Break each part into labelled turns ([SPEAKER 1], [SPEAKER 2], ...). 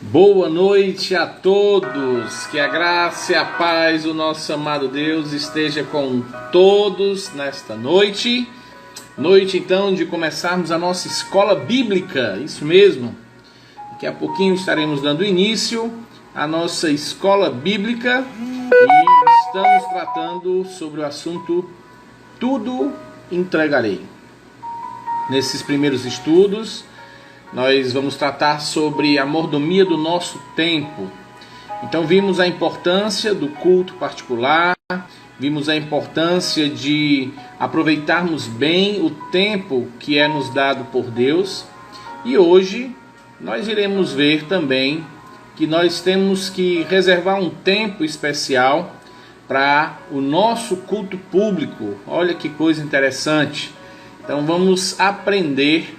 [SPEAKER 1] Boa noite a todos, que a graça e a paz do nosso amado Deus esteja com todos nesta noite. Noite então de começarmos a nossa escola bíblica, isso mesmo. Daqui a pouquinho estaremos dando início à nossa escola bíblica e estamos tratando sobre o assunto Tudo Entregarei. Nesses primeiros estudos, nós vamos tratar sobre a mordomia do nosso tempo. Então vimos a importância do culto particular, vimos a importância de aproveitarmos bem o tempo que é nos dado por Deus. E hoje nós iremos ver também que nós temos que reservar um tempo especial para o nosso culto público. Olha que coisa interessante. Então vamos aprender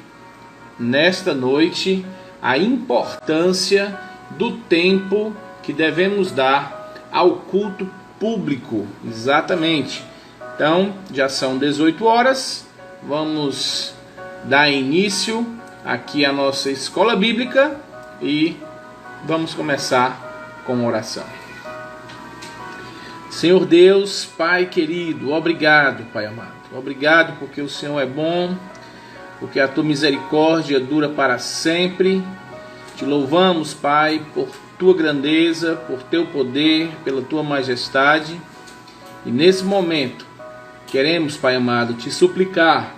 [SPEAKER 1] nesta noite a importância do tempo que devemos dar ao culto público. Exatamente. Então, já são 18 horas. Vamos dar início aqui à nossa escola bíblica e vamos começar com oração. Senhor Deus, Pai querido, obrigado, Pai amado. Obrigado porque o Senhor é bom, porque a tua misericórdia dura para sempre. Te louvamos, Pai, por tua grandeza, por teu poder, pela tua majestade. E nesse momento, queremos, Pai amado, te suplicar,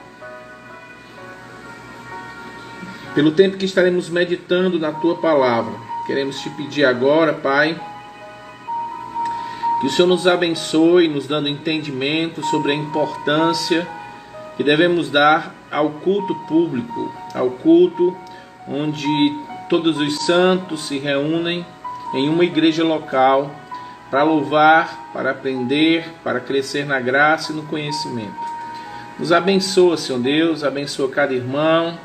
[SPEAKER 1] pelo tempo que estaremos meditando na tua palavra. Queremos te pedir agora, Pai, que o Senhor nos abençoe, nos dando entendimento sobre a importância que devemos dar ao culto público, ao culto onde todos os santos se reúnem em uma igreja local para louvar, para aprender, para crescer na graça e no conhecimento. Nos abençoa, Senhor Deus, abençoa cada irmão,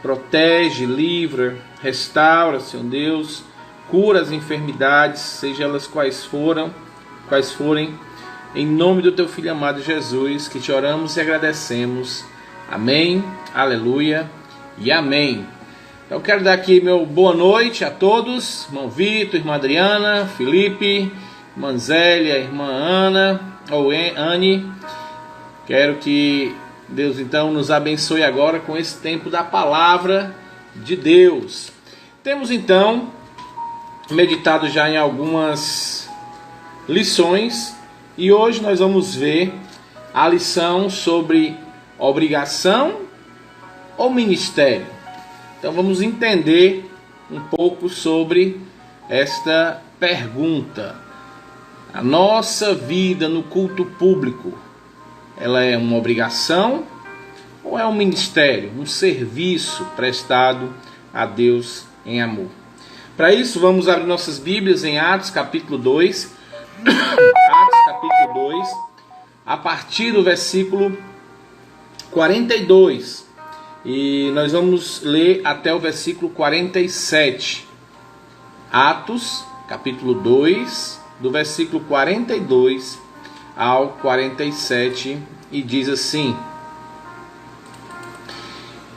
[SPEAKER 1] protege, livra, restaura, Senhor Deus, cura as enfermidades, seja elas quais forem, em nome do teu Filho amado Jesus, que te oramos e agradecemos. Amém, aleluia e amém. Então quero dar aqui meu boa noite a todos, irmão Vitor, irmã Adriana, Felipe, irmã Zélia, irmã Ana, ou Anne. Quero que Deus então nos abençoe agora com esse tempo da palavra de Deus. Temos então meditado já em algumas lições e hoje nós vamos ver a lição sobre obrigação ou ministério. Então vamos entender um pouco sobre esta pergunta. A nossa vida no culto público, ela é uma obrigação ou é um ministério, um serviço prestado a Deus em amor? Para isso vamos abrir nossas Bíblias em Atos capítulo 2. Atos capítulo 2, a partir do versículo 42, e nós vamos ler até o versículo 47. Atos capítulo 2, do versículo 42 ao 47, e diz assim: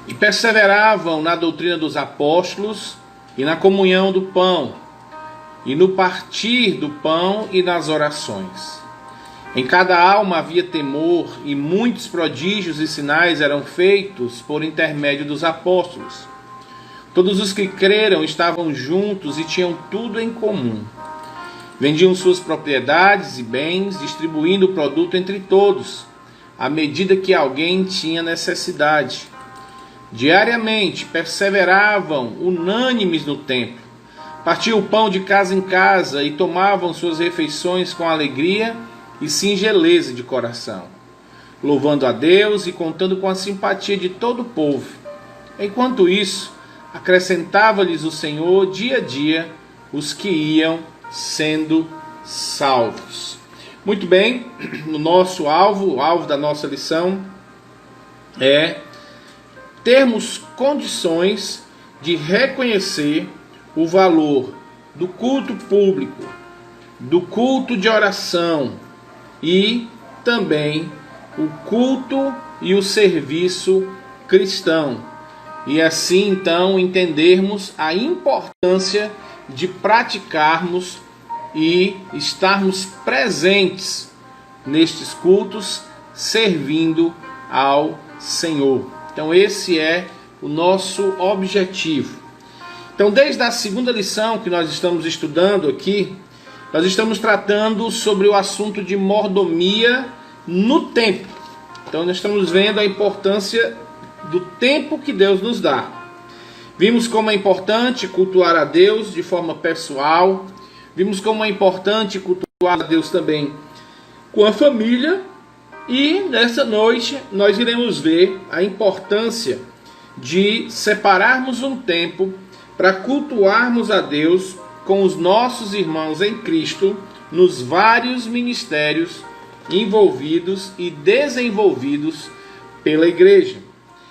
[SPEAKER 1] E perseveravam na doutrina dos apóstolos e na comunhão do pão, e no partir do pão e nas orações. Em cada alma havia temor, e muitos prodígios e sinais eram feitos por intermédio dos apóstolos. Todos os que creram estavam juntos e tinham tudo em comum. Vendiam suas propriedades e bens, distribuindo o produto entre todos, à medida que alguém tinha necessidade. Diariamente perseveravam unânimes no templo, partiam o pão de casa em casa e tomavam suas refeições com alegria e singeleza de coração, louvando a Deus e contando com a simpatia de todo o povo. Enquanto isso, acrescentava-lhes o Senhor dia a dia os que iam sendo salvos. Muito bem, o nosso alvo, o alvo da nossa lição é termos condições de reconhecer o valor do culto público, do culto de oração e também o culto e o serviço cristão. E assim então entendermos a importância de praticarmos e estarmos presentes nestes cultos, servindo ao Senhor. Então esse é o nosso objetivo. Então, desde a segunda lição que nós estamos estudando aqui, nós estamos tratando sobre o assunto de mordomia no templo. Então nós estamos vendo a importância do tempo que Deus nos dá. Vimos como é importante cultuar a Deus de forma pessoal. Vimos como é importante cultuar a Deus também com a família. E nessa noite nós iremos ver a importância de separarmos um tempo para cultuarmos a Deus com os nossos irmãos em Cristo nos vários ministérios envolvidos e desenvolvidos pela igreja.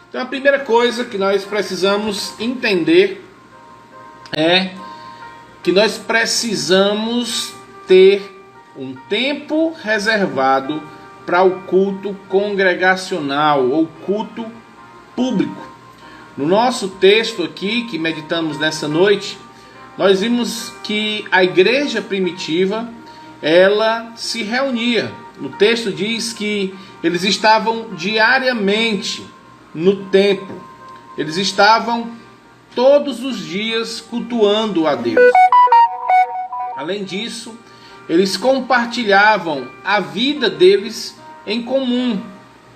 [SPEAKER 1] Então a primeira coisa que nós precisamos entender é que nós precisamos ter um tempo reservado para o culto congregacional ou culto público. No nosso texto aqui que meditamos nessa noite, nós vimos que a igreja primitiva, ela se reunia. No texto diz que eles estavam diariamente no templo. Eles estavam todos os dias cultuando a Deus. Além disso, eles compartilhavam a vida deles em comum,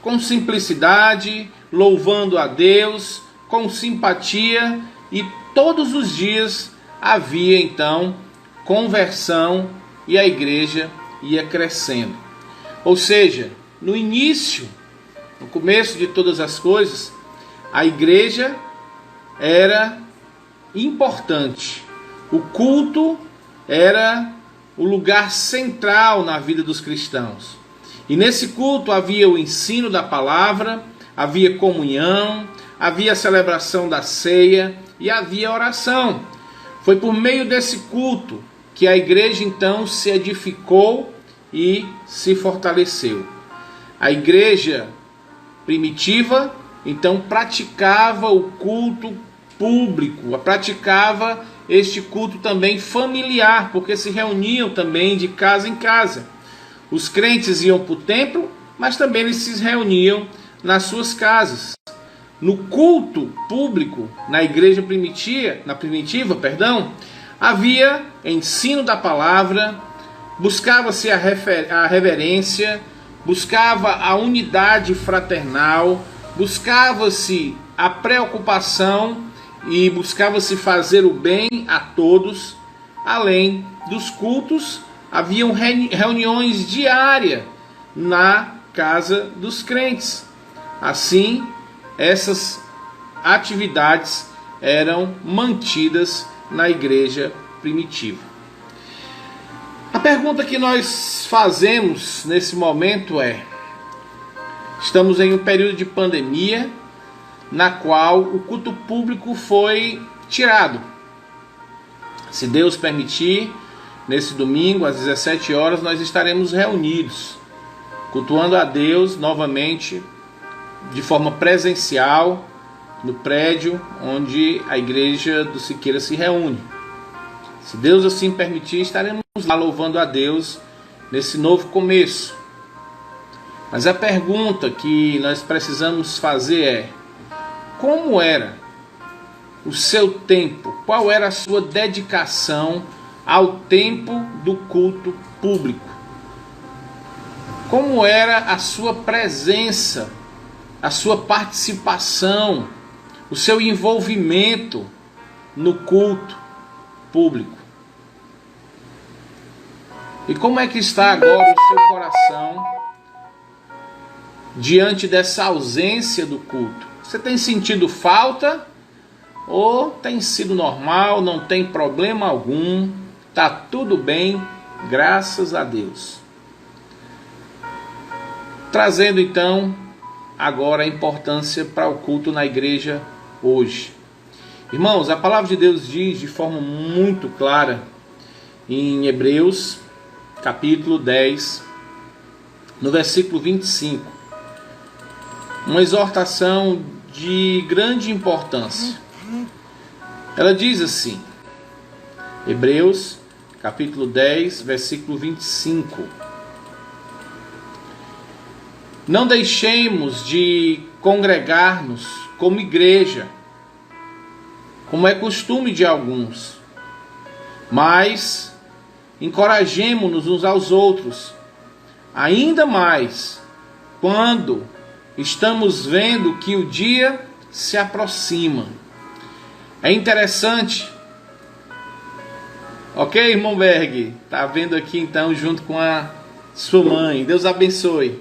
[SPEAKER 1] com simplicidade, louvando a Deus, com simpatia, e todos os dias havia então conversão e a igreja ia crescendo. Ou seja, no início, no começo de todas as coisas, a igreja era importante. O culto era o lugar central na vida dos cristãos. E nesse culto havia o ensino da palavra, havia comunhão, havia a celebração da ceia e havia oração. Foi por meio desse culto que a igreja então se edificou e se fortaleceu. A igreja primitiva então praticava o culto público, praticava este culto também familiar, porque se reuniam também de casa em casa. Os crentes iam para o templo, mas também eles se reuniam nas suas casas. No culto público, na igreja primitiva, havia ensino da palavra, buscava-se a reverência, buscava a unidade fraternal, buscava-se a preocupação e buscava-se fazer o bem a todos. Além dos cultos, haviam reuniões diárias na casa dos crentes. Assim, essas atividades eram mantidas na igreja primitiva. A pergunta que nós fazemos nesse momento é: estamos em um período de pandemia na qual o culto público foi tirado. Se Deus permitir, nesse domingo às 17 horas nós estaremos reunidos, cultuando a Deus novamente de forma presencial no prédio onde a igreja do Siqueira se reúne. Se Deus assim permitir, estaremos lá louvando a Deus nesse novo começo. Mas a pergunta que nós precisamos fazer é: como era o seu tempo? Qual era a sua dedicação ao tempo do culto público? Como era a sua presença, a sua participação, o seu envolvimento no culto público? E como é que está agora o seu coração diante dessa ausência do culto? Você tem sentido falta ou tem sido normal, não tem problema algum, está tudo bem, graças a Deus? Trazendo então agora a importância para o culto na igreja hoje. Irmãos, a palavra de Deus diz de forma muito clara em Hebreus capítulo 10, no versículo 25, uma exortação de grande importância. Ela diz assim: Hebreus, capítulo 10, versículo 25. Não deixemos de congregar-nos como igreja, como é costume de alguns, mas encorajemo-nos uns aos outros, ainda mais quando estamos vendo que o dia se aproxima. É interessante, ok, irmão Berg? Tá vendo aqui então junto com a sua mãe. Deus abençoe.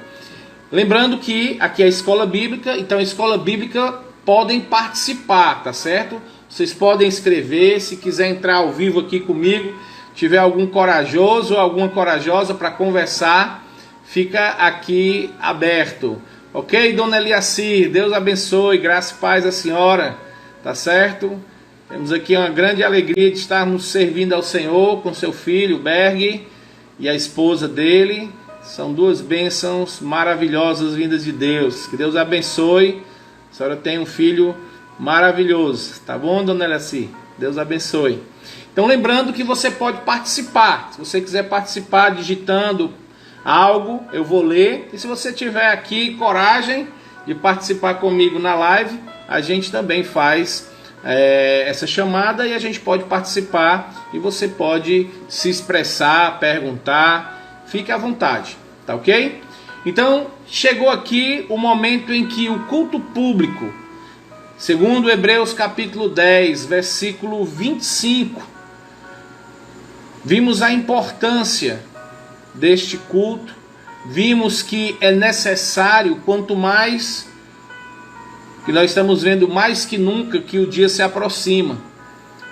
[SPEAKER 1] Lembrando que aqui é a escola bíblica, então a escola bíblica podem participar, tá certo? Vocês podem escrever, se quiser entrar ao vivo aqui comigo, tiver algum corajoso ou alguma corajosa para conversar, fica aqui aberto. Ok, dona Eliacir, Deus abençoe, graça e paz à senhora, tá certo? Temos aqui uma grande alegria de estarmos servindo ao Senhor com seu filho, Berg, e a esposa dele. São duas bênçãos maravilhosas vindas de Deus. Que Deus abençoe. A senhora tem um filho maravilhoso. Tá bom, dona Eliacir? Deus abençoe. Então, lembrando que você pode participar. Se você quiser participar digitando algo, eu vou ler. E se você tiver aqui coragem de participar comigo na live, a gente também faz essa chamada e a gente pode participar. E você pode se expressar, perguntar. Fique à vontade, tá ok? Então, chegou aqui o momento em que o culto público, segundo Hebreus capítulo 10, versículo 25, vimos a importância deste culto, vimos que é necessário, quanto mais, que nós estamos vendo mais que nunca que o dia se aproxima,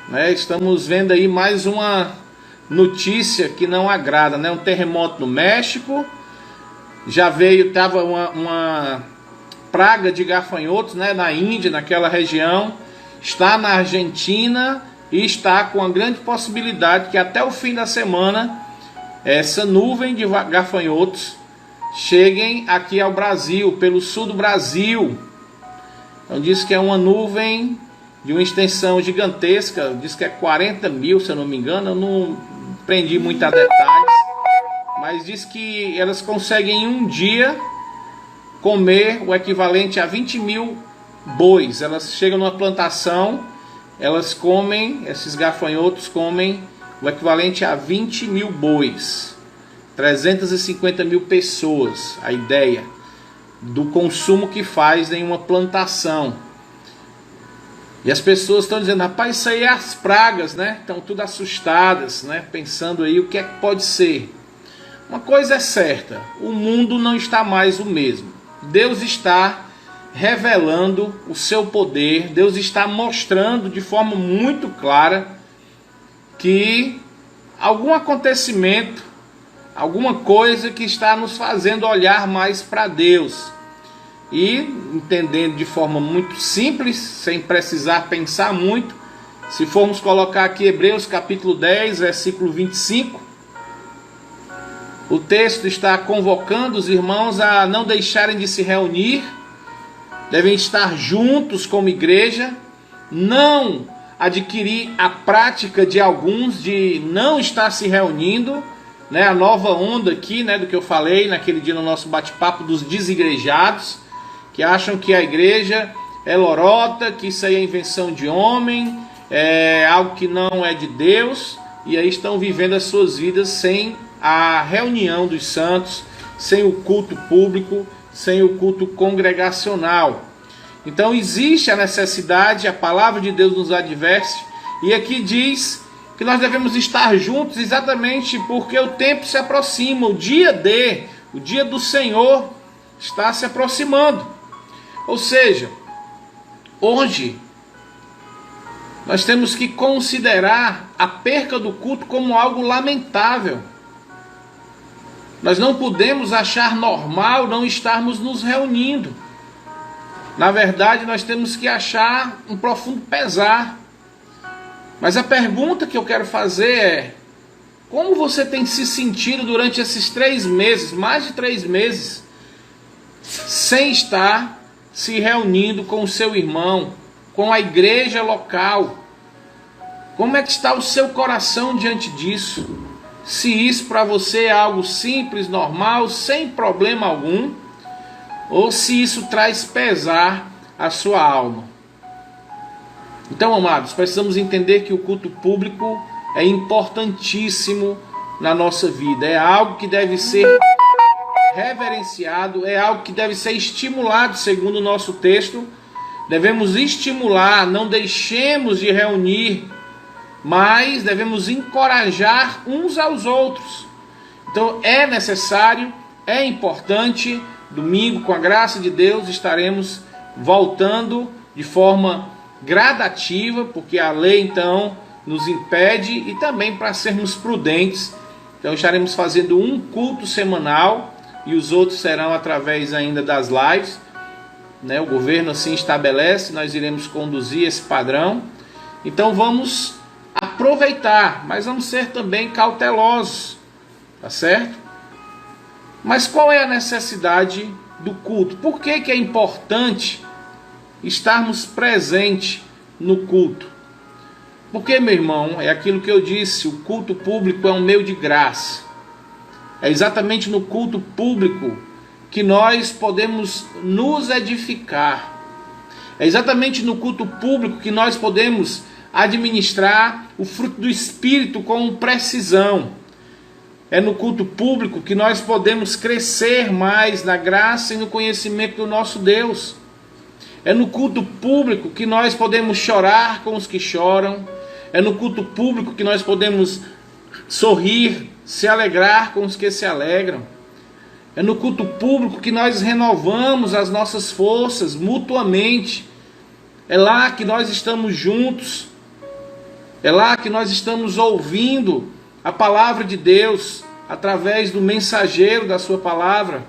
[SPEAKER 1] né? Estamos vendo aí mais uma notícia que não agrada, né? Um terremoto no México, já estava uma praga de gafanhotos, né? Na Índia, naquela região, está na Argentina e está com a grande possibilidade que até o fim da semana essa nuvem de gafanhotos cheguem aqui ao Brasil, pelo sul do Brasil. Então diz que é uma nuvem de uma extensão gigantesca, diz que é 40 mil, se eu não me engano, eu não prendi muito a detalhes, mas diz que elas conseguem em um dia comer o equivalente a 20 mil bois. Elas chegam numa plantação, elas comem, esses gafanhotos comem o equivalente a 20 mil bois, 350 mil pessoas, a ideia do consumo que faz em uma plantação. E as pessoas estão dizendo, rapaz, isso aí é as pragas, né? Estão tudo assustadas, né? Pensando aí o que é que pode ser. Uma coisa é certa, o mundo não está mais o mesmo. Deus está revelando o seu poder, Deus está mostrando de forma muito clara que algum acontecimento, alguma coisa que está nos fazendo olhar mais para Deus. E entendendo de forma muito simples, sem precisar pensar muito, se formos colocar aqui Hebreus capítulo 10, versículo 25, o texto está convocando os irmãos a não deixarem de se reunir, devem estar juntos como igreja, não adquirir a prática de alguns de não estar se reunindo, né? A nova onda aqui, né, do que eu falei naquele dia no nosso bate-papo dos desigrejados, que acham que a igreja é lorota, que isso aí é invenção de homem, é algo que não é de Deus, e aí estão vivendo as suas vidas sem a reunião dos santos, sem o culto público, sem o culto congregacional. Então existe a necessidade, a palavra de Deus nos adverte, e aqui diz que nós devemos estar juntos exatamente porque o tempo se aproxima, o dia do Senhor está se aproximando. Ou seja, hoje nós temos que considerar a perca do culto como algo lamentável. Nós não podemos achar normal não estarmos nos reunindo. Na verdade, nós temos que achar um profundo pesar. Mas a pergunta que eu quero fazer é: como você tem se sentido durante esses 3 meses, mais de 3 meses, sem estar se reunindo com o seu irmão, com a igreja local? Como é que está o seu coração diante disso? Se isso para você é algo simples, normal, sem problema algum, ou se isso traz pesar à sua alma. Então, amados, precisamos entender que o culto público é importantíssimo na nossa vida. É algo que deve ser reverenciado, é algo que deve ser estimulado, segundo o nosso texto. Devemos estimular, não deixemos de reunir, mas devemos encorajar uns aos outros. Então é necessário, é importante. Domingo, com a graça de Deus, estaremos voltando de forma gradativa, porque a lei então nos impede, e também para sermos prudentes. Então estaremos fazendo um culto semanal e os outros serão através ainda das lives, né? O governo assim estabelece, nós iremos conduzir esse padrão. Então vamos aproveitar, mas vamos ser também cautelosos, tá certo? Mas qual é a necessidade do culto? Por que é importante estarmos presentes no culto? Porque, meu irmão, é aquilo que eu disse, o culto público é um meio de graça. É exatamente no culto público que nós podemos nos edificar. É exatamente no culto público que nós podemos administrar o fruto do Espírito com precisão. É no culto público que nós podemos crescer mais na graça e no conhecimento do nosso Deus. É no culto público que nós podemos chorar com os que choram. É no culto público que nós podemos sorrir, se alegrar com os que se alegram. É no culto público que nós renovamos as nossas forças mutuamente. É lá que nós estamos juntos. É lá que nós estamos ouvindo a palavra de Deus através do mensageiro da sua palavra.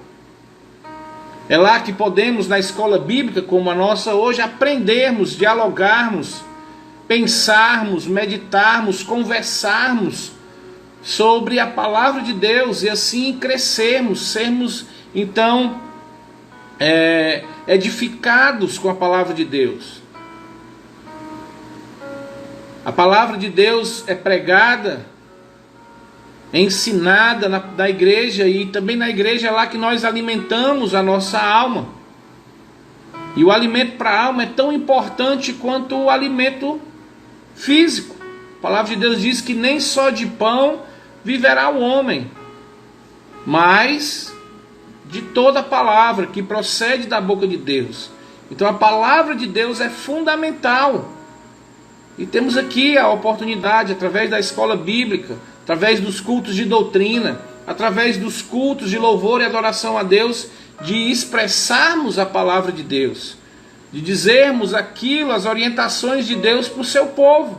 [SPEAKER 1] É lá que podemos, na escola bíblica como a nossa hoje, aprendermos, dialogarmos, pensarmos, meditarmos, conversarmos sobre a palavra de Deus e assim crescermos, sermos então edificados com a palavra de Deus. A palavra de Deus é pregada, é ensinada na igreja, e também na igreja é lá que nós alimentamos a nossa alma. E o alimento para a alma é tão importante quanto o alimento físico. A palavra de Deus diz que nem só de pão viverá o homem, mas de toda a palavra que procede da boca de Deus. Então a palavra de Deus é fundamental. E temos aqui a oportunidade, através da escola bíblica, através dos cultos de doutrina, através dos cultos de louvor e adoração a Deus, de expressarmos a palavra de Deus, de dizermos aquilo, as orientações de Deus para o seu povo.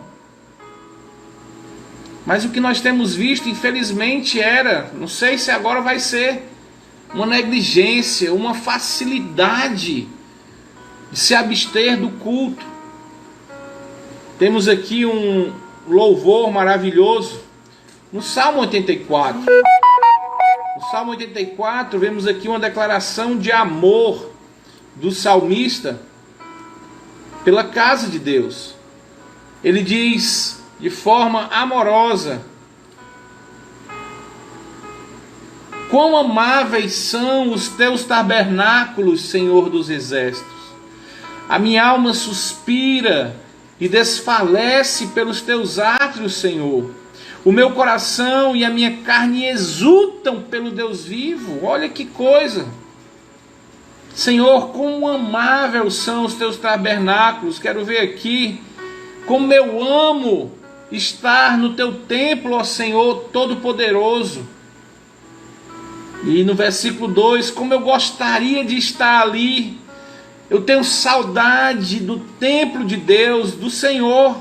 [SPEAKER 1] Mas o que nós temos visto, infelizmente, não sei se agora vai ser, uma negligência, uma facilidade de se abster do culto. Temos aqui um louvor maravilhoso no Salmo 84. No Salmo 84 vemos aqui uma declaração de amor do salmista pela casa de Deus. Ele diz de forma amorosa: quão amáveis são os teus tabernáculos, Senhor dos exércitos. A minha alma suspira e desfalece pelos teus átrios, Senhor. O meu coração e a minha carne exultam pelo Deus vivo. Olha que coisa! Senhor, quão amáveis são os teus tabernáculos. Quero ver aqui como eu amo estar no teu templo, ó Senhor Todo-Poderoso. E no versículo 2, como eu gostaria de estar ali. Eu tenho saudade do templo de Deus, do Senhor,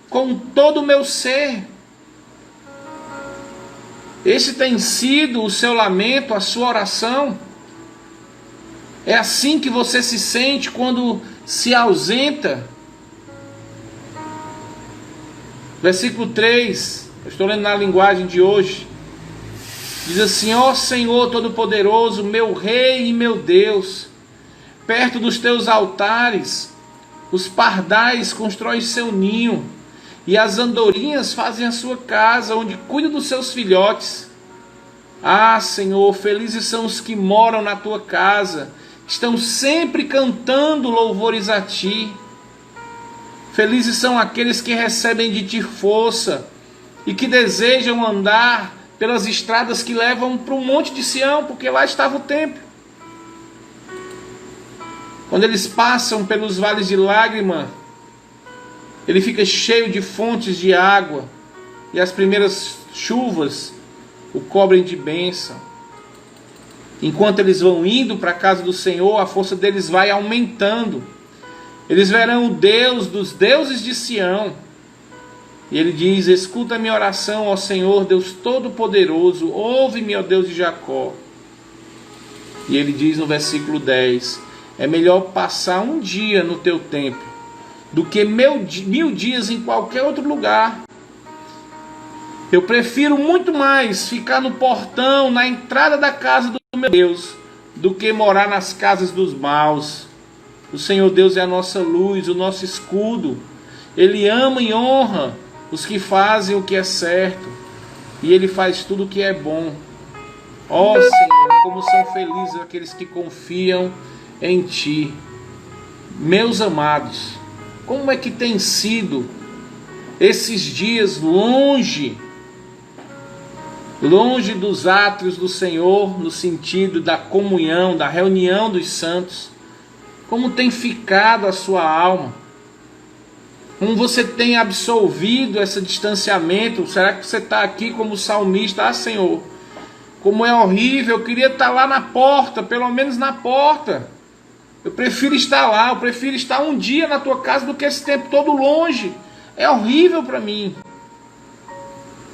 [SPEAKER 1] com todo o meu ser. Esse tem sido o seu lamento, a sua oração. É assim que você se sente quando se ausenta. Versículo 3, eu estou lendo na linguagem de hoje. Diz assim: ó Senhor Todo-Poderoso, meu Rei e meu Deus, perto dos teus altares, os pardais constroem seu ninho, e as andorinhas fazem a sua casa, onde cuida dos seus filhotes. Ah, Senhor, felizes são os que moram na tua casa, estão sempre cantando louvores a ti. Felizes são aqueles que recebem de ti força e que desejam andar pelas estradas que levam para o monte de Sião, porque lá estava o templo. Quando eles passam pelos vales de lágrima, ele fica cheio de fontes de água, e as primeiras chuvas o cobrem de bênção. Enquanto eles vão indo para a casa do Senhor, a força deles vai aumentando. Eles verão o Deus dos deuses de Sião. E ele diz: escuta a minha oração, ó Senhor, Deus Todo-Poderoso, ouve-me, ó Deus de Jacó. E ele diz no versículo 10, é melhor passar um dia no teu templo do que 1000 dias em qualquer outro lugar. Eu prefiro muito mais ficar no portão, na entrada da casa do meu Deus, do que morar nas casas dos maus. O Senhor Deus é a nossa luz, o nosso escudo. Ele ama e honra os que fazem o que é certo, e Ele faz tudo o que é bom. Ó Senhor, como são felizes aqueles que confiam em Ti. Meus amados, como é que tem sido esses dias longe dos átrios do Senhor, no sentido da comunhão, da reunião dos santos? Como tem ficado a sua alma? Como você tem absolvido esse distanciamento? Será que você está aqui como salmista? Ah, Senhor, como é horrível, eu queria estar lá na porta, pelo menos na porta. Eu prefiro estar lá, eu prefiro estar um dia na tua casa do que esse tempo todo longe. É horrível para mim.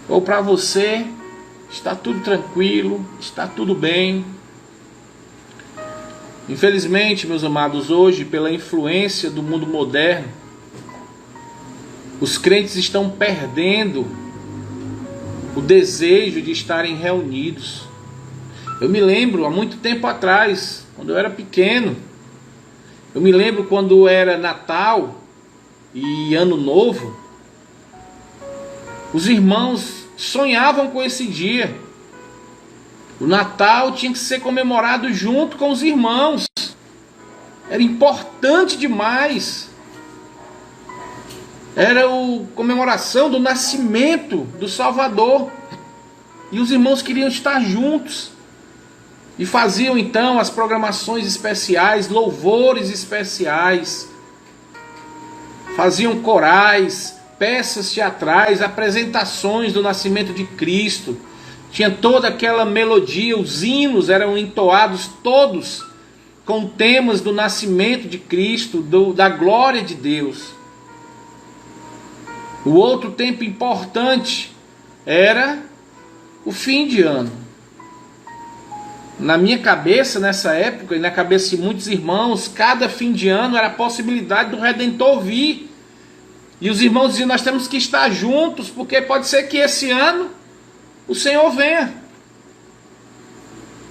[SPEAKER 1] Ou para você, está tudo tranquilo, está tudo bem. Infelizmente, meus amados, hoje, pela influência do mundo moderno, os crentes estão perdendo o desejo de estarem reunidos. Eu me lembro, há muito tempo atrás, quando eu era pequeno, eu me lembro quando era Natal e Ano Novo, os irmãos sonhavam com esse dia. O Natal tinha que ser comemorado junto com os irmãos. Era importante demais. Era a comemoração do nascimento do Salvador. E os irmãos queriam estar juntos. E faziam então as programações especiais, louvores especiais. Faziam corais, peças teatrais, apresentações do nascimento de Cristo. Tinha toda aquela melodia, os hinos eram entoados todos com temas do nascimento de Cristo, da glória de Deus. O outro tempo importante era o fim de ano. Na minha cabeça, nessa época, e na cabeça de muitos irmãos, cada fim de ano era a possibilidade do Redentor vir. E os irmãos diziam, nós temos que estar juntos, porque pode ser que esse ano o Senhor venha.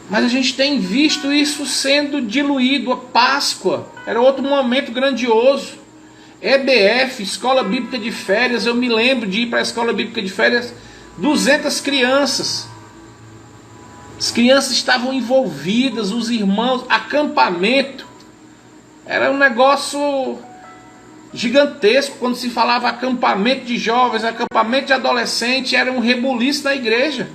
[SPEAKER 1] Mas a gente tem visto isso sendo diluído. A Páscoa era outro momento grandioso. EBF, Escola Bíblica de Férias, eu me lembro de ir para a Escola Bíblica de Férias, 200 crianças. As crianças estavam envolvidas, os irmãos, acampamento. Era um negócio gigantesco. Quando se falava acampamento de jovens, acampamento de adolescente, era um rebuliço na igreja.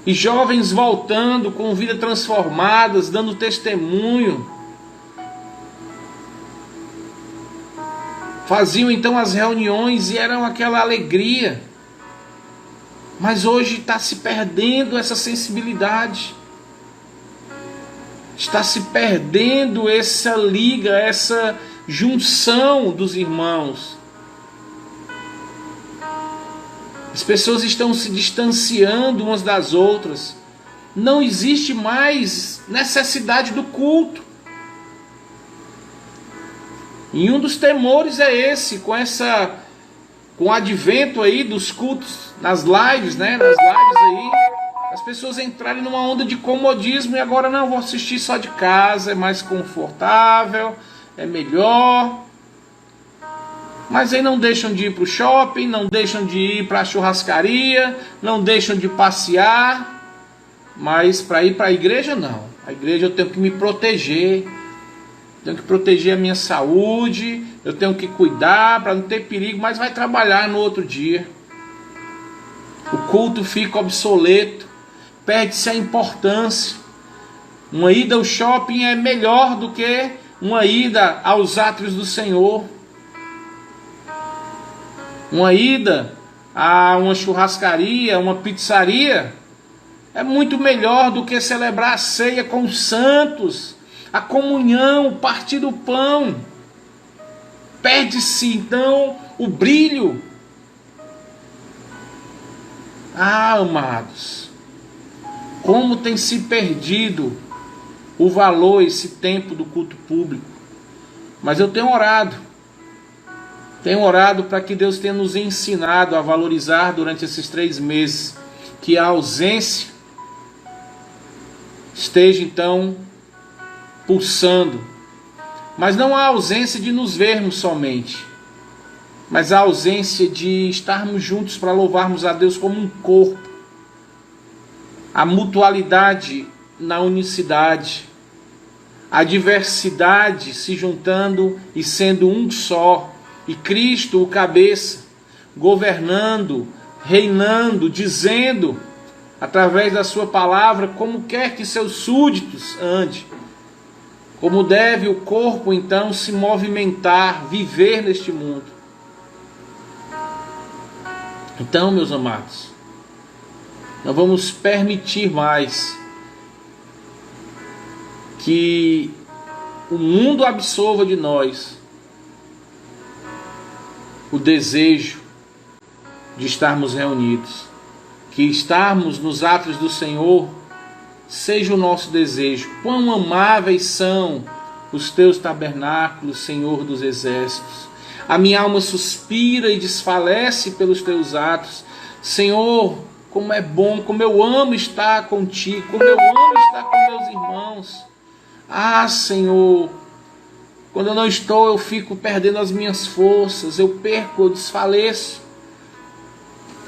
[SPEAKER 1] E jovens voltando com vidas transformadas, dando testemunho. Faziam então as reuniões e eram aquela alegria. Mas hoje está se perdendo essa sensibilidade. Está se perdendo essa liga, essa junção dos irmãos. As pessoas estão se distanciando umas das outras. Não existe mais necessidade do culto. E um dos temores é esse, com o advento aí dos cultos nas lives, né? Nas lives aí, as pessoas entrarem numa onda de comodismo e agora não, vou assistir só de casa, é mais confortável, é melhor. Mas aí não deixam de ir para o shopping, não deixam de ir para a churrascaria, não deixam de passear. Mas para ir para a igreja, não. A igreja eu tenho que me proteger. Tenho que proteger a minha saúde. Eu tenho que cuidar para não ter perigo. Mas vai trabalhar no outro dia. O culto fica obsoleto. Perde-se a importância. Uma ida ao shopping é melhor do que uma ida aos átrios do Senhor. Uma ida a uma churrascaria, uma pizzaria, é muito melhor do que celebrar a ceia com os santos, a comunhão, o partir do pão. Perde-se então o brilho. Ah, amados, como tem se perdido o valor, esse tempo do culto público. Mas eu tenho orado para que Deus tenha nos ensinado a valorizar durante esses 3 meses, que a ausência esteja então pulsando. Mas não a ausência de nos vermos somente, mas a ausência de estarmos juntos para louvarmos a Deus como um corpo. A mutualidade na unicidade, a diversidade se juntando e sendo um só. E Cristo, o cabeça, governando, reinando, dizendo, através da sua palavra, como quer que seus súditos andem. Como deve o corpo, então, se movimentar, viver neste mundo. Então, meus amados, não vamos permitir mais que o mundo absorva de nós o desejo de estarmos reunidos, que estarmos nos atos do Senhor seja o nosso desejo. Quão amáveis são os teus tabernáculos, Senhor dos exércitos. A minha alma suspira e desfalece pelos teus atos. Senhor, como é bom, como eu amo estar contigo, como eu amo estar com meus irmãos. Ah, Senhor, quando eu não estou, eu fico perdendo as minhas forças, eu perco, eu desfaleço.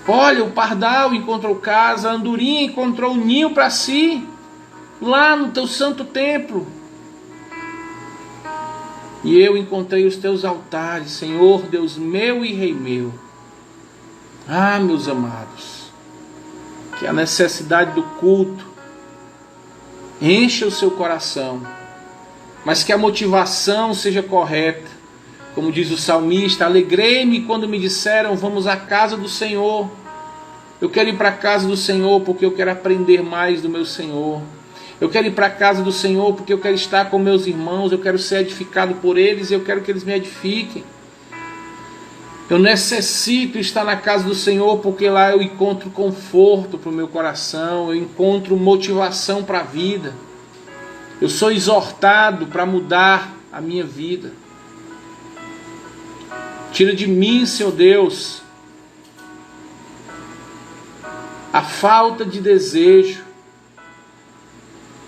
[SPEAKER 1] Olha, o pardal encontrou casa, a andorinha encontrou um ninho para si, lá no teu santo templo. E eu encontrei os teus altares, Senhor, Deus meu e Rei meu. Ah, meus amados, que a necessidade do culto encha o seu coração, mas que a motivação seja correta. Como diz o salmista, alegrei-me quando me disseram, vamos à casa do Senhor. Eu quero ir para a casa do Senhor porque eu quero aprender mais do meu Senhor. Eu quero ir para a casa do Senhor porque eu quero estar com meus irmãos, eu quero ser edificado por eles e eu quero que eles me edifiquem. Eu necessito estar na casa do Senhor porque lá eu encontro conforto para o meu coração, eu encontro motivação para a vida. Eu sou exortado para mudar a minha vida. Tira de mim, Senhor Deus, a falta de desejo,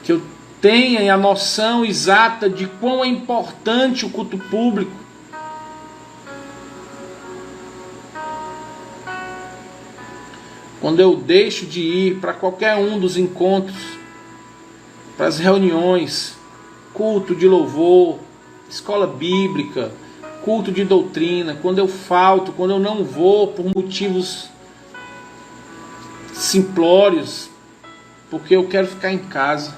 [SPEAKER 1] que eu tenha a noção exata de quão é importante o culto público. Quando eu deixo de ir para qualquer um dos encontros, para as reuniões, culto de louvor, escola bíblica, culto de doutrina, quando eu falto, quando eu não vou por motivos simplórios, porque eu quero ficar em casa,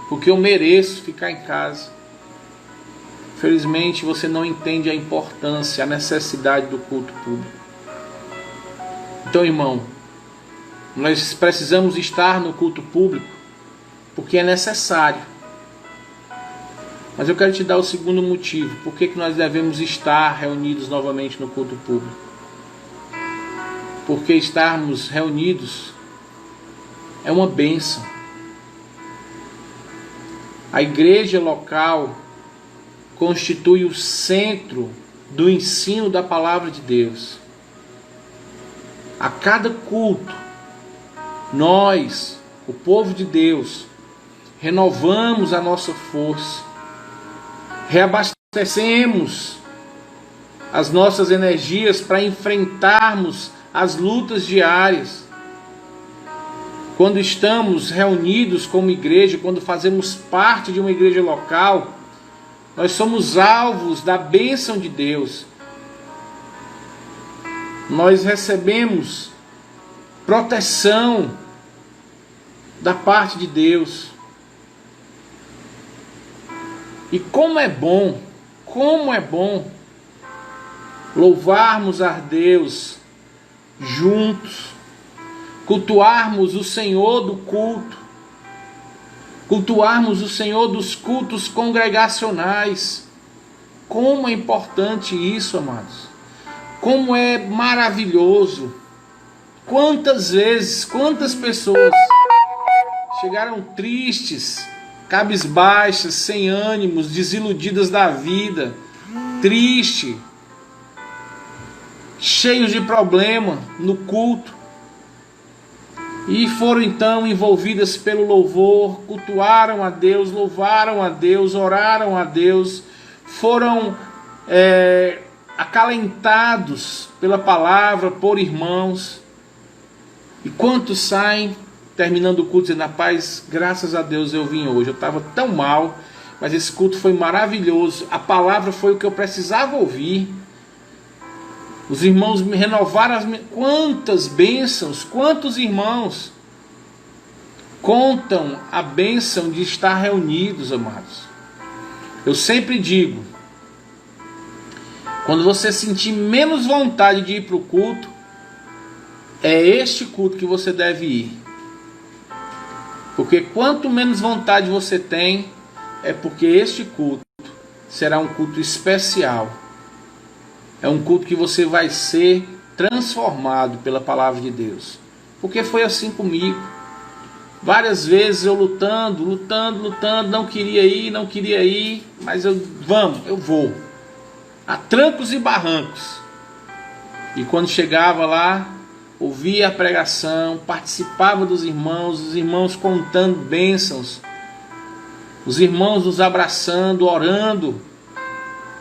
[SPEAKER 1] porque eu mereço ficar em casa. Felizmente você não entende a importância, a necessidade do culto público. Então, irmão, nós precisamos estar no culto público porque é necessário. Mas eu quero te dar o segundo motivo. Por que nós devemos estar reunidos novamente no culto público? Porque estarmos reunidos é uma bênção. A igreja local constitui o centro do ensino da palavra de Deus. A cada culto, nós, o povo de Deus, renovamos a nossa força, reabastecemos as nossas energias para enfrentarmos as lutas diárias. Quando estamos reunidos como igreja, quando fazemos parte de uma igreja local, nós somos alvos da bênção de Deus. Nós recebemos proteção da parte de Deus. E como é bom louvarmos a Deus juntos, cultuarmos o Senhor do culto, cultuarmos o Senhor dos cultos congregacionais. Como é importante isso, amados. Como é maravilhoso. Quantas vezes, quantas pessoas chegaram tristes, cabisbaixas, sem ânimos, desiludidas da vida, triste, cheios de problema no culto, e foram então envolvidas pelo louvor, cultuaram a Deus, louvaram a Deus, oraram a Deus, foram acalentados pela palavra, por irmãos. E quantos saem terminando o culto dizendo: rapaz, graças a Deus eu vim hoje, eu estava tão mal, mas esse culto foi maravilhoso, a palavra foi o que eu precisava ouvir. Os irmãos me renovaram quantas bênçãos, quantos irmãos contam a bênção de estar reunidos, amados. Eu sempre digo, quando você sentir menos vontade de ir para o culto, é este culto que você deve ir. Porque quanto menos vontade você tem, é porque este culto será um culto especial. É um culto que você vai ser transformado pela palavra de Deus. Porque foi assim comigo. Várias vezes eu lutando, não queria ir, mas eu vou. A trancos e barrancos. E quando chegava lá, ouvia a pregação, participava dos irmãos, os irmãos contando bênçãos, os irmãos nos abraçando, orando,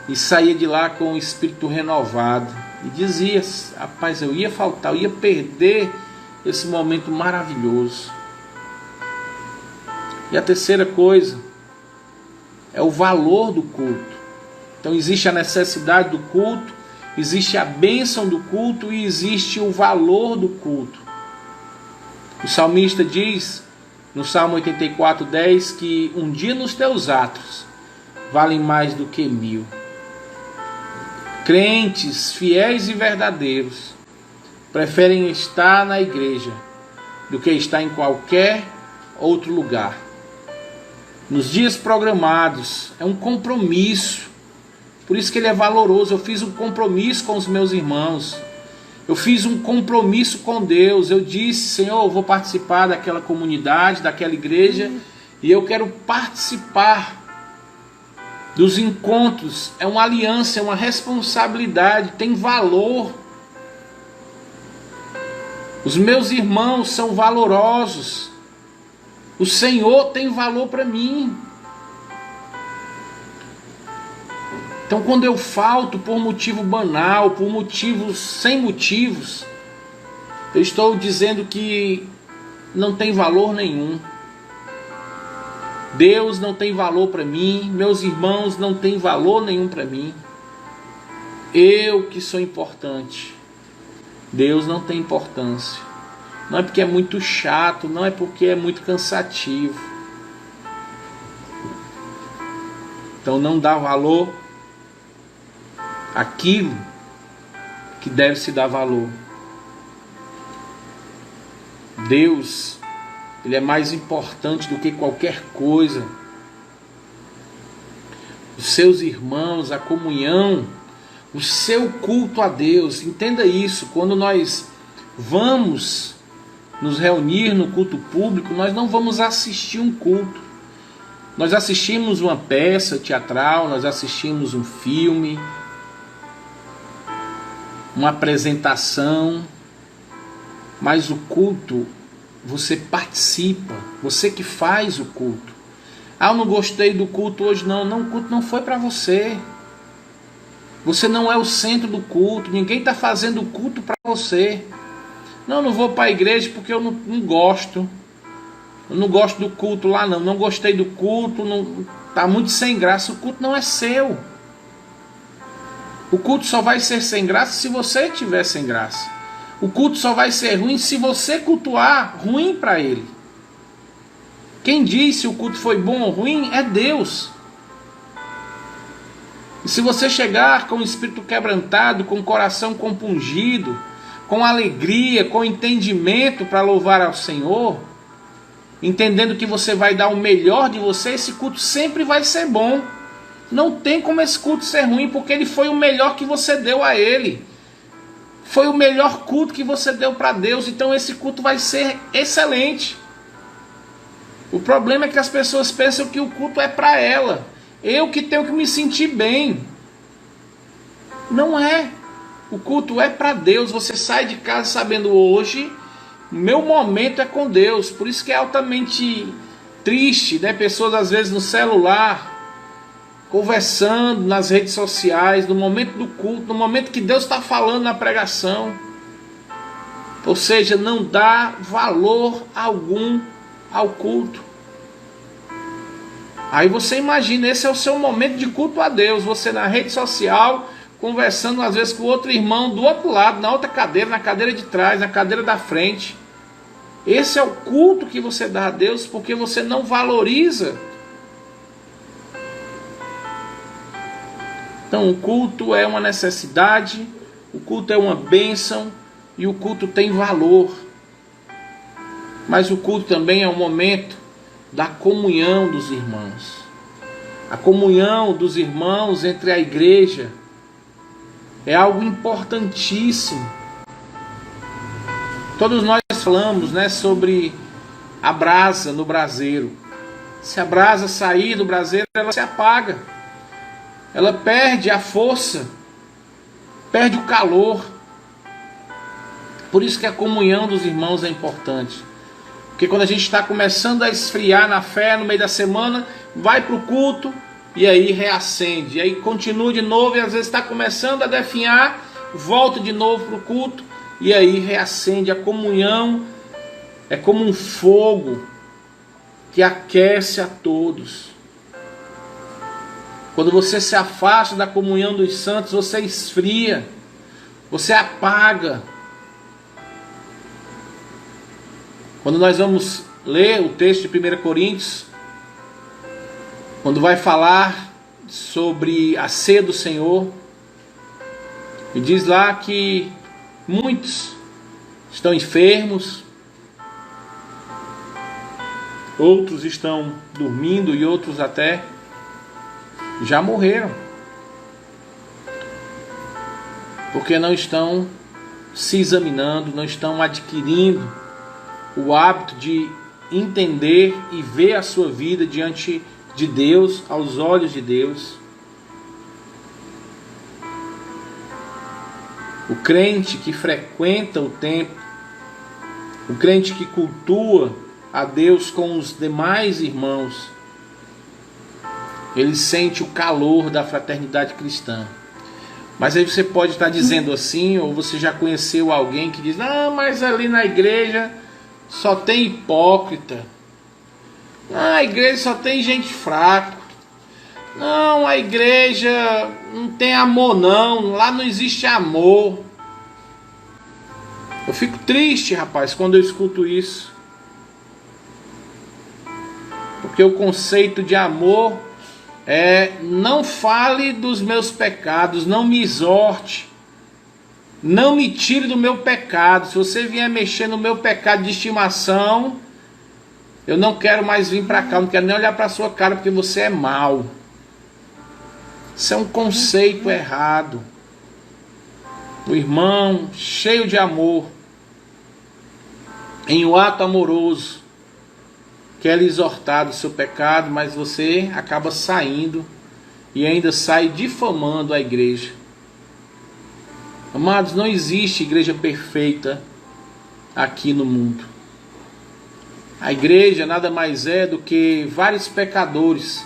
[SPEAKER 1] e saía de lá com o espírito renovado. E dizia: rapaz, eu ia faltar, eu ia perder esse momento maravilhoso. E a terceira coisa é o valor do culto. Então existe a necessidade do culto, existe a bênção do culto e existe o valor do culto. O salmista diz no Salmo 84:10 que um dia nos teus atos valem mais do que 1000. Crentes fiéis e verdadeiros preferem estar na igreja do que estar em qualquer outro lugar. Nos dias programados é um compromisso. Por isso que ele é valoroso. Eu fiz um compromisso com os meus irmãos. Eu fiz um compromisso com Deus. Eu disse: Senhor, eu vou participar daquela comunidade, daquela igreja, e eu quero participar dos encontros. É uma aliança, é uma responsabilidade, tem valor. Os meus irmãos são valorosos. O Senhor tem valor para mim. Então, quando eu falto por motivo banal, por motivos sem motivos, eu estou dizendo que não tem valor nenhum. Deus não tem valor para mim, meus irmãos não têm valor nenhum para mim. Eu que sou importante. Deus não tem importância. Não é porque é muito chato, não é porque é muito cansativo. Então não dá valor àquilo que deve se dar valor. Deus, Ele é mais importante do que qualquer coisa. Os seus irmãos, a comunhão, o seu culto a Deus. Entenda isso. Quando nós vamos nos reunir no culto público, nós não vamos assistir um culto. Nós assistimos uma peça teatral, nós assistimos um filme, uma apresentação, mas o culto, você participa, você que faz o culto. Ah, eu não gostei do culto hoje, não. O culto não foi para você. Você não é o centro do culto. Ninguém está fazendo o culto para você. Não vou para a igreja porque eu não gosto. Eu não gosto do culto lá não. Não gostei do culto. Está muito sem graça. O culto não é seu. O culto só vai ser sem graça se você estiver sem graça. O culto só vai ser ruim se você cultuar ruim para ele. Quem diz se o culto foi bom ou ruim é Deus. E se você chegar com o espírito quebrantado, com o coração compungido, com alegria, com entendimento para louvar ao Senhor, entendendo que você vai dar o melhor de você, esse culto sempre vai ser bom. Não tem como esse culto ser ruim, porque ele foi o melhor que você deu a ele. Foi o melhor culto que você deu para Deus, então esse culto vai ser excelente. O problema é que as pessoas pensam que o culto é para ela. Eu que tenho que me sentir bem. Não é. O culto é para Deus. Você sai de casa sabendo hoje, meu momento é com Deus. Por isso que é altamente triste, né? Pessoas às vezes no celular, conversando nas redes sociais, no momento do culto, no momento que Deus está falando na pregação. Ou seja, não dá valor algum ao culto. Aí você imagina, esse é o seu momento de culto a Deus. Você na rede social, conversando às vezes com outro irmão do outro lado, na outra cadeira, na cadeira de trás, na cadeira da frente. Esse é o culto que você dá a Deus, porque você não valoriza. Então o culto é uma necessidade, o culto é uma bênção e o culto tem valor. Mas o culto também é um momento da comunhão dos irmãos. A comunhão dos irmãos entre a igreja é algo importantíssimo. Todos nós falamos, né, sobre a brasa no braseiro. Se a brasa sair do braseiro, ela se apaga. Ela perde a força, perde o calor. Por isso que a comunhão dos irmãos é importante. Porque quando a gente está começando a esfriar na fé no meio da semana, vai para o culto e aí reacende. E aí continua de novo e às vezes está começando a definhar, volta de novo para o culto e aí reacende. A comunhão é como um fogo que aquece a todos. Quando você se afasta da comunhão dos santos, você esfria, você apaga. Quando nós vamos ler o texto de 1 Coríntios, quando vai falar sobre a ceia do Senhor, e diz lá que muitos estão enfermos, outros estão dormindo e outros até já morreram, porque não estão se examinando, não estão adquirindo o hábito de entender e ver a sua vida diante de Deus, aos olhos de Deus. O crente que frequenta o templo, o crente que cultua a Deus com os demais irmãos, ele sente o calor da fraternidade cristã. Mas aí você pode estar dizendo assim, ou você já conheceu alguém que diz: não, mas ali na igreja só tem hipócrita. Não, a igreja só tem gente fraca. Não, a igreja não tem amor não, lá não existe amor. Eu fico triste, rapaz, quando eu escuto isso. Porque o conceito de amor é: não fale dos meus pecados, não me exorte, não me tire do meu pecado. Se você vier mexer no meu pecado de estimação, eu não quero mais vir para cá, eu não quero nem olhar para a sua cara, porque você é mau. Isso é um conceito errado. O irmão cheio de amor, em um ato amoroso, quer lhe exortar do seu pecado, mas você acaba saindo e ainda sai difamando a igreja. Amados, não existe igreja perfeita aqui no mundo. A igreja nada mais é do que vários pecadores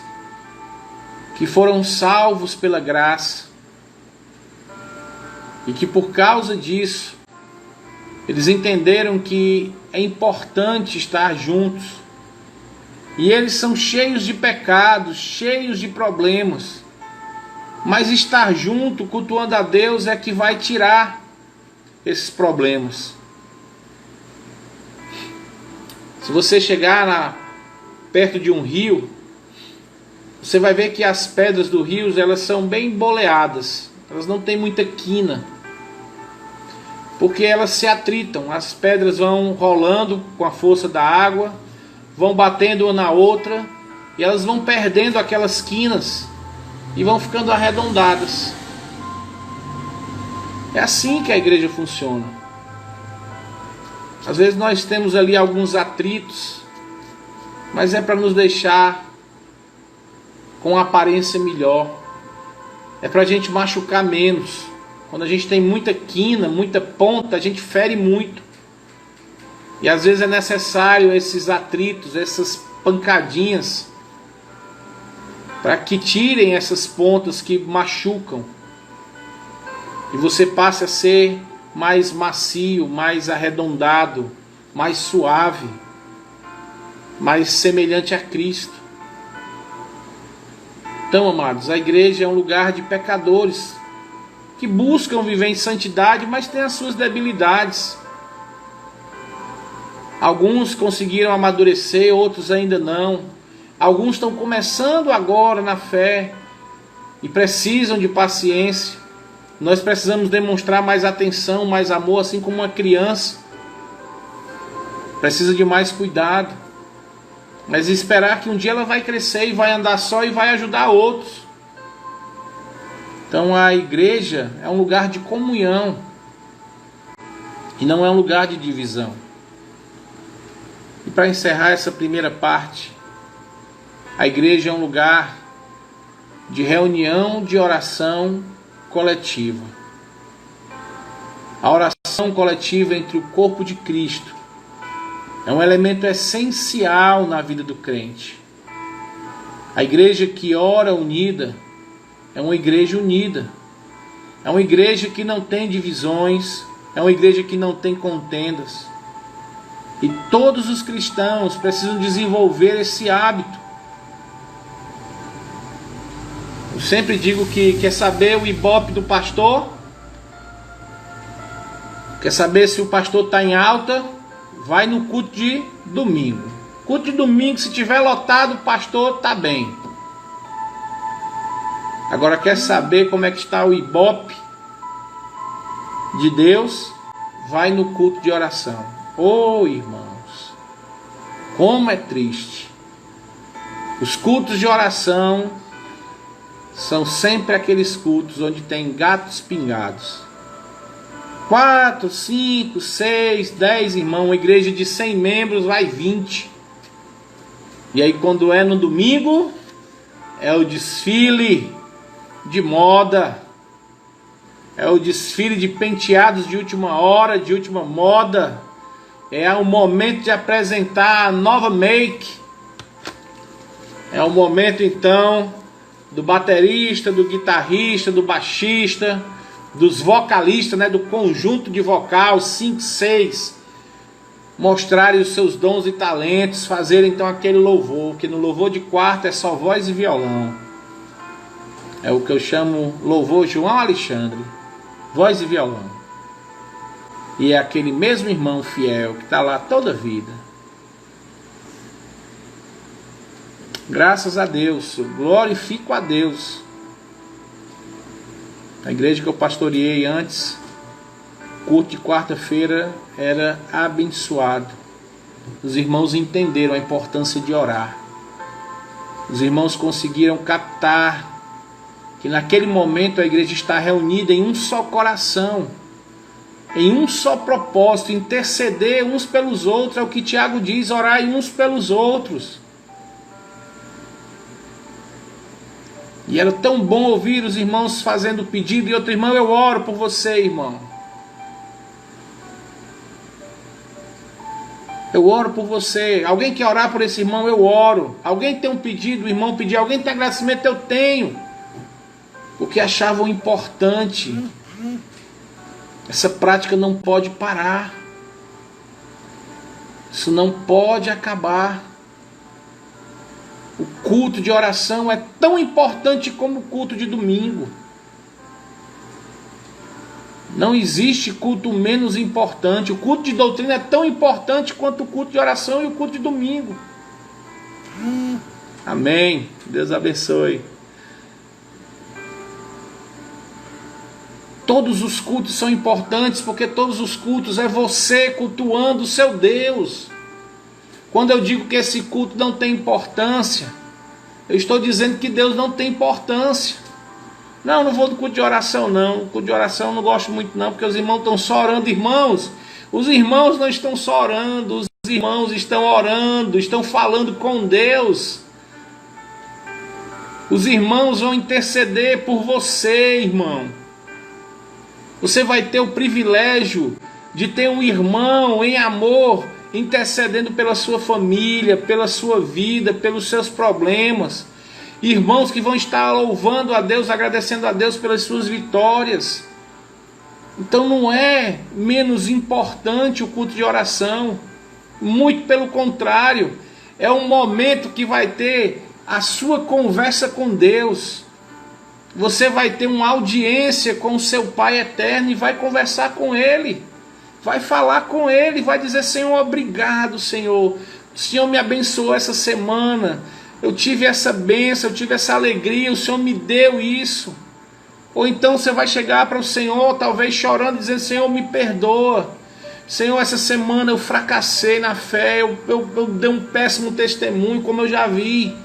[SPEAKER 1] que foram salvos pela graça, E que por causa disso, eles entenderam que é importante estar juntos. E eles são cheios de pecados, cheios de problemas. Mas estar junto, cultuando a Deus, é que vai tirar esses problemas. Se você chegar perto de um rio, você vai ver que as pedras do rio, elas são bem boleadas. Elas não têm muita quina. Porque elas se atritam. As pedras vão rolando com a força da água, vão batendo uma na outra, e elas vão perdendo aquelas quinas e vão ficando arredondadas. É assim que a igreja funciona. Às vezes nós temos ali alguns atritos, mas é para nos deixar com uma aparência melhor. É para a gente machucar menos. Quando a gente tem muita quina, muita ponta, a gente fere muito. E às vezes é necessário esses atritos, essas pancadinhas, para que tirem essas pontas que machucam. E você passe a ser mais macio, mais arredondado, mais suave, mais semelhante a Cristo. Então, amados, a igreja é um lugar de pecadores que buscam viver em santidade, mas têm as suas debilidades. Alguns conseguiram amadurecer, outros ainda não. Alguns estão começando agora na fé e precisam de paciência. Nós precisamos demonstrar mais atenção, mais amor, assim como uma criança precisa de mais cuidado. Mas esperar que um dia ela vai crescer e vai andar só e vai ajudar outros. Então a igreja é um lugar de comunhão e não é um lugar de divisão. E para encerrar essa primeira parte, a igreja é um lugar de reunião, de oração coletiva. A oração coletiva entre o corpo de Cristo é um elemento essencial na vida do crente. A igreja que ora unida é uma igreja unida. É uma igreja que não tem divisões, é uma igreja que não tem contendas. E todos os cristãos precisam desenvolver esse hábito. Eu sempre digo que quer saber o ibope do pastor? Quer saber se o pastor está em alta? Vai no culto de domingo. Culto de domingo, se tiver lotado, o pastor está bem. Agora quer saber como é que está o ibope de Deus? Vai no culto de oração. Oh, irmãos, como é triste. Os cultos de oração são sempre aqueles cultos onde tem gatos pingados. 4, 5, 6, 10 irmãos. Uma igreja de 100 membros vai 20. E aí quando é no domingo, é o desfile de moda. É o desfile de penteados de última hora, de última moda. É o momento de apresentar a nova make. É o momento então do baterista, do guitarrista, do baixista, dos vocalistas, do conjunto de vocal, 5, 6, mostrarem os seus dons e talentos, fazerem então aquele louvor, que no louvor de quarto é só voz e violão. É o que eu chamo louvor João Alexandre, voz e violão. E é aquele mesmo irmão fiel que está lá toda a vida. Graças a Deus, eu glorifico a Deus. A igreja que eu pastoreei antes, culto de quarta-feira, era abençoado. Os irmãos entenderam a importância de orar. Os irmãos conseguiram captar que naquele momento a igreja está reunida em um só coração, em um só propósito, interceder uns pelos outros. É o que Tiago diz, orai uns pelos outros. E era tão bom ouvir os irmãos fazendo pedido, e outro irmão, eu oro por você, irmão. Eu oro por você. Alguém quer orar por esse irmão? Eu oro. Alguém tem um pedido, o irmão pediu. Alguém tem agradecimento? Eu tenho. Porque achavam importante Essa prática não pode parar. Isso não pode acabar. O culto de oração é tão importante como o culto de domingo. Não existe culto menos importante. O culto de doutrina é tão importante quanto o culto de oração e o culto de domingo. Amém. Deus abençoe. Todos os cultos são importantes, porque todos os cultos é você cultuando o seu Deus. Quando eu digo que esse culto não tem importância, eu estou dizendo que Deus não tem importância. Não vou no culto de oração não. O culto de oração eu não gosto muito não, porque os irmãos estão só orando. Irmãos, os irmãos não estão só orando, os irmãos estão orando, estão falando com Deus. Os irmãos vão interceder por você, irmão. Você vai ter o privilégio de ter um irmão em amor intercedendo pela sua família, pela sua vida, pelos seus problemas. Irmãos que vão estar louvando a Deus, agradecendo a Deus pelas suas vitórias. Então não é menos importante o culto de oração. Muito pelo contrário, é um momento que vai ter a sua conversa com Deus. Você vai ter uma audiência com o seu Pai eterno e vai conversar com Ele. Vai falar com Ele, vai dizer: Senhor, obrigado, Senhor. O Senhor me abençoou essa semana. Eu tive essa bênção, eu tive essa alegria, o Senhor me deu isso. Ou então você vai chegar para o Senhor, talvez chorando, dizendo: Senhor, me perdoa. Senhor, essa semana eu fracassei na fé, eu dei um péssimo testemunho, como eu já vi.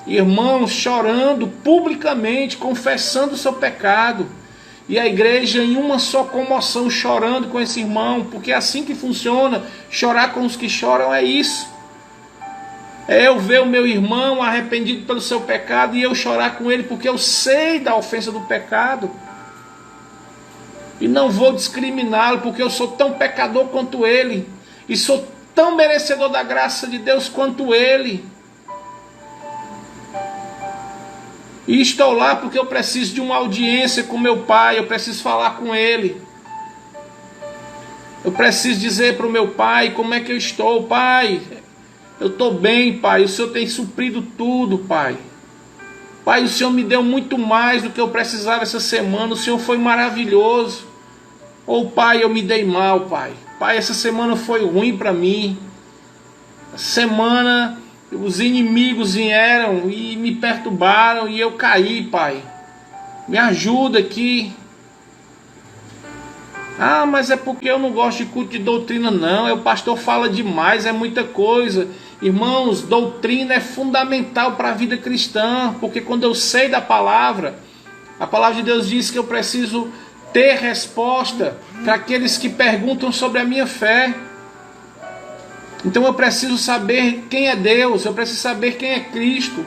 [SPEAKER 1] Irmãos chorando publicamente, confessando o seu pecado. E a igreja em uma só comoção, chorando com esse irmão, porque é assim que funciona. Chorar com os que choram é isso. É eu ver o meu irmão arrependido pelo seu pecado e eu chorar com ele, porque eu sei da ofensa do pecado. E não vou discriminá-lo, porque eu sou tão pecador quanto ele. E sou tão merecedor da graça de Deus quanto ele. E estou lá porque eu preciso de uma audiência com meu pai, eu preciso falar com ele. Eu preciso dizer para o meu pai como é que eu estou. Pai, eu estou bem, pai, o Senhor tem suprido tudo, pai. Pai, o Senhor me deu muito mais do que eu precisava essa semana, o Senhor foi maravilhoso. Ou pai, eu me dei mal, pai. Pai, essa semana foi ruim para mim. Essa semana os inimigos vieram e me perturbaram e eu caí, pai. Me ajuda aqui. Ah, mas é porque eu não gosto de culto de doutrina não. O pastor fala demais, é muita coisa. Irmãos, doutrina é fundamental para a vida cristã. Porque quando eu sei da palavra, a palavra de Deus diz que eu preciso ter resposta para aqueles que perguntam sobre a minha fé. Então eu preciso saber quem é Deus, eu preciso saber quem é Cristo,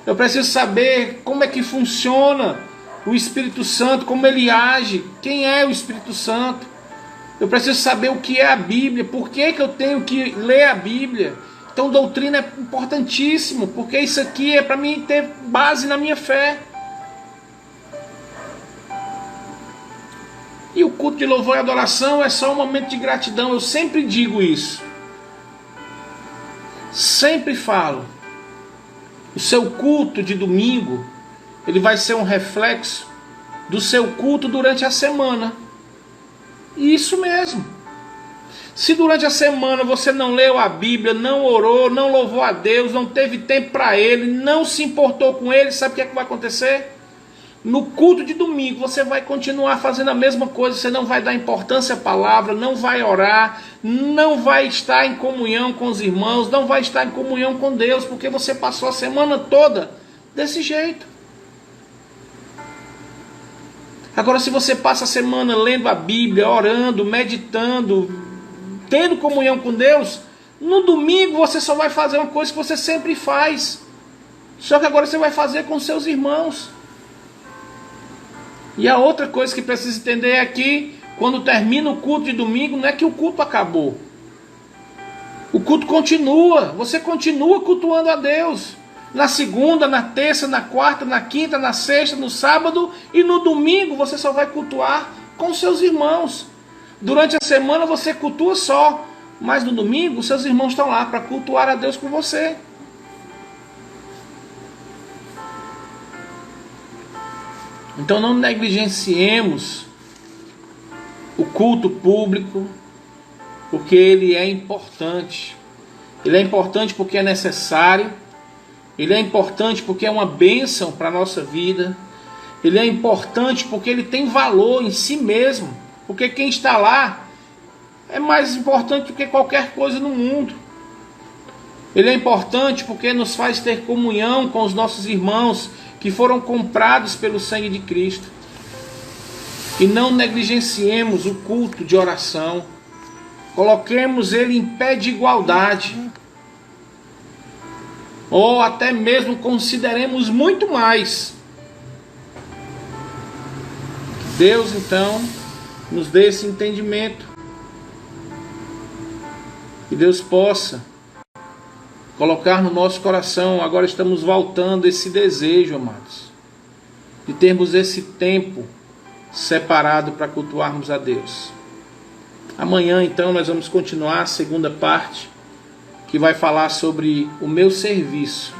[SPEAKER 1] eu preciso saber como é que funciona o Espírito Santo, como ele age, quem é o Espírito Santo. Eu preciso saber o que é a Bíblia, por que eu tenho que ler a Bíblia. Então doutrina é importantíssimo, porque isso aqui é para mim ter base na minha fé. E o culto de louvor e adoração é só um momento de gratidão, eu sempre digo isso. Sempre falo, o seu culto de domingo, ele vai ser um reflexo do seu culto durante a semana. Isso mesmo. Se durante a semana você não leu a Bíblia, não orou, não louvou a Deus, não teve tempo para Ele, não se importou com Ele, sabe o que é que vai acontecer? No culto de domingo você vai continuar fazendo a mesma coisa, você não vai dar importância à palavra, não vai orar, não vai estar em comunhão com os irmãos, não vai estar em comunhão com Deus, porque você passou a semana toda desse jeito. Agora, se você passa a semana lendo a Bíblia, orando, meditando, tendo comunhão com Deus, no domingo você só vai fazer uma coisa que você sempre faz, só que agora você vai fazer com seus irmãos. E a outra coisa que precisa entender é que quando termina o culto de domingo, não é que o culto acabou. O culto continua, você continua cultuando a Deus. Na segunda, na terça, na quarta, na quinta, na sexta, no sábado e no domingo você só vai cultuar com seus irmãos. Durante a semana você cultua só, mas no domingo seus irmãos estão lá para cultuar a Deus com você. Então não negligenciemos o culto público, porque ele é importante. Ele é importante porque é necessário. Ele é importante porque é uma bênção para a nossa vida. Ele é importante porque ele tem valor em si mesmo. Porque quem está lá é mais importante do que qualquer coisa no mundo. Ele é importante porque nos faz ter comunhão com os nossos irmãos que foram comprados pelo sangue de Cristo. E não negligenciemos o culto de oração. Coloquemos ele em pé de igualdade. Ou até mesmo consideremos muito mais. Deus então nos dê esse entendimento. Que Deus possa colocar no nosso coração. Agora estamos voltando esse desejo, amados, de termos esse tempo separado para cultuarmos a Deus. Amanhã então nós vamos continuar a segunda parte, que vai falar sobre o meu serviço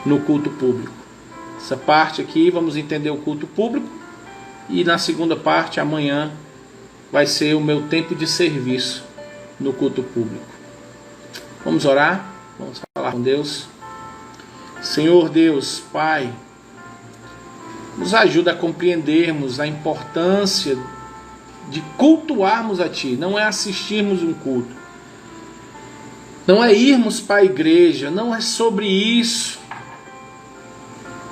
[SPEAKER 1] no culto público. Essa parte aqui vamos entender o culto público, e na segunda parte, amanhã, vai ser o meu tempo de serviço no culto público. Vamos orar? Vamos falar com Deus. Senhor Deus, Pai, nos ajuda a compreendermos a importância de cultuarmos a Ti. Não é assistirmos um culto, não é irmos para a igreja, não é sobre isso.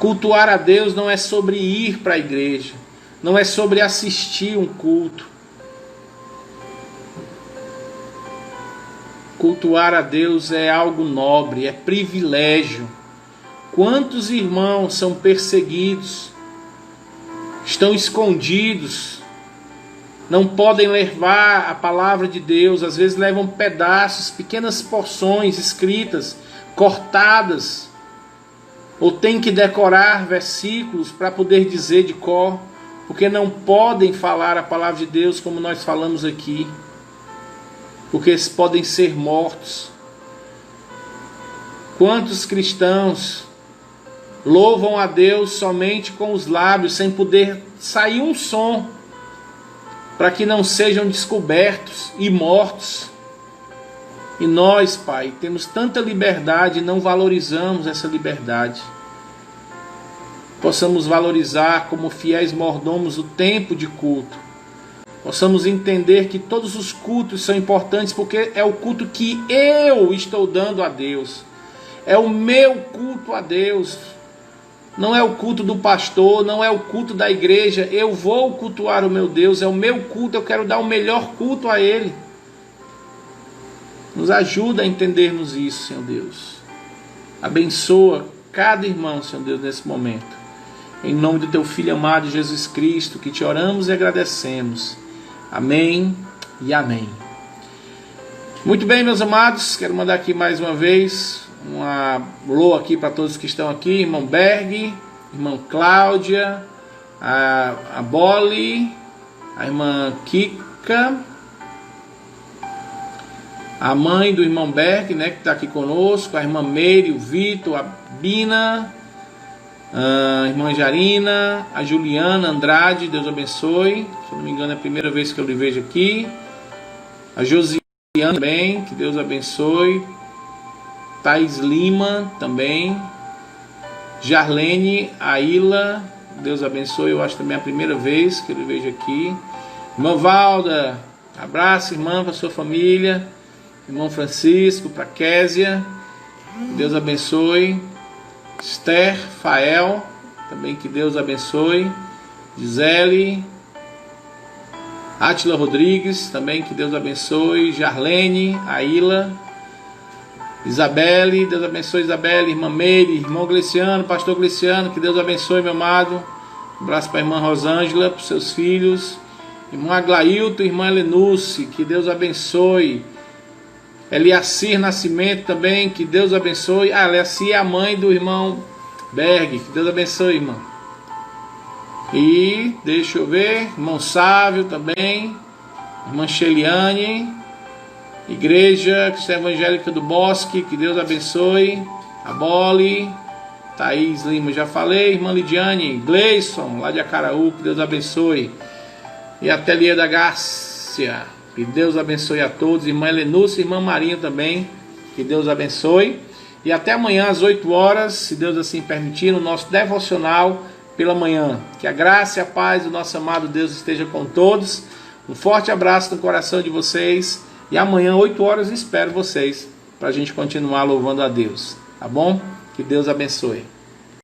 [SPEAKER 1] Cultuar a Deus não é sobre ir para a igreja, não é sobre assistir um culto. Cultuar a Deus é algo nobre, é privilégio. Quantos irmãos são perseguidos, estão escondidos, não podem levar a palavra de Deus, às vezes levam pedaços, pequenas porções escritas, cortadas, ou têm que decorar versículos para poder dizer de cor, porque não podem falar a palavra de Deus como nós falamos aqui, porque eles podem ser mortos. Quantos cristãos louvam a Deus somente com os lábios, sem poder sair um som, para que não sejam descobertos e mortos. E nós, Pai, temos tanta liberdade e não valorizamos essa liberdade. Possamos valorizar como fiéis mordomos o tempo de culto. Possamos entender que todos os cultos são importantes, porque é o culto que eu estou dando a Deus. É o meu culto a Deus. Não é o culto do pastor, não é o culto da igreja. Eu vou cultuar o meu Deus, é o meu culto, eu quero dar o melhor culto a Ele. Nos ajuda a entendermos isso, Senhor Deus. Abençoa cada irmão, Senhor Deus, nesse momento. Em nome do Teu Filho amado Jesus Cristo, que te oramos e agradecemos. Amém e amém. Muito bem, meus amados, quero mandar aqui mais uma vez um alô aqui para todos que estão aqui. Irmão Berg, irmã Cláudia, a Boli, a irmã Kika, a mãe do irmão Berg, né, que está aqui conosco, a irmã Meire, o Vitor, a Bina, a irmã Jarina, a Juliana Andrade, Deus abençoe. Se eu não me engano é a primeira vez que eu lhe vejo aqui. A Josiane também, que Deus abençoe. Thais Lima também. Jarlene Aila, Deus abençoe. Eu acho também a primeira vez que eu lhe vejo aqui. Irmã Valda, abraço, irmã, para sua família. Irmão Francisco, para Késia, Deus abençoe. Esther Fael, também que Deus abençoe. Gisele, Átila Rodrigues, também que Deus abençoe. Jarlene, Aila, Isabelle, Deus abençoe Isabelle. Irmã Meire, irmão Gleciano, pastor Gleciano, que Deus abençoe, meu amado. Um abraço para a irmã Rosângela, para os seus filhos. Irmão Aglailton, irmã Helenuce, que Deus abençoe. Eliacir Nascimento também, que Deus abençoe. Eliacir é a mãe do irmão Berg, que Deus abençoe, irmão. E deixa eu ver, irmão Sávio também, irmã Sheliane, Igreja Cristã Evangélica do Bosque, que Deus abençoe. A Bole, Thaís Lima, já falei, irmã Lidiane, Gleison, lá de Acaraú, que Deus abençoe. E a Ateliê da Gárcia, que Deus abençoe a todos. Irmã Helenúcia, irmã Marinha também, que Deus abençoe. E até amanhã às 8 horas, se Deus assim permitir, no nosso devocional pela manhã. Que a graça e a paz do nosso amado Deus esteja com todos. Um forte abraço no coração de vocês. E amanhã, 8 horas, espero vocês para a gente continuar louvando a Deus. Tá bom? Que Deus abençoe.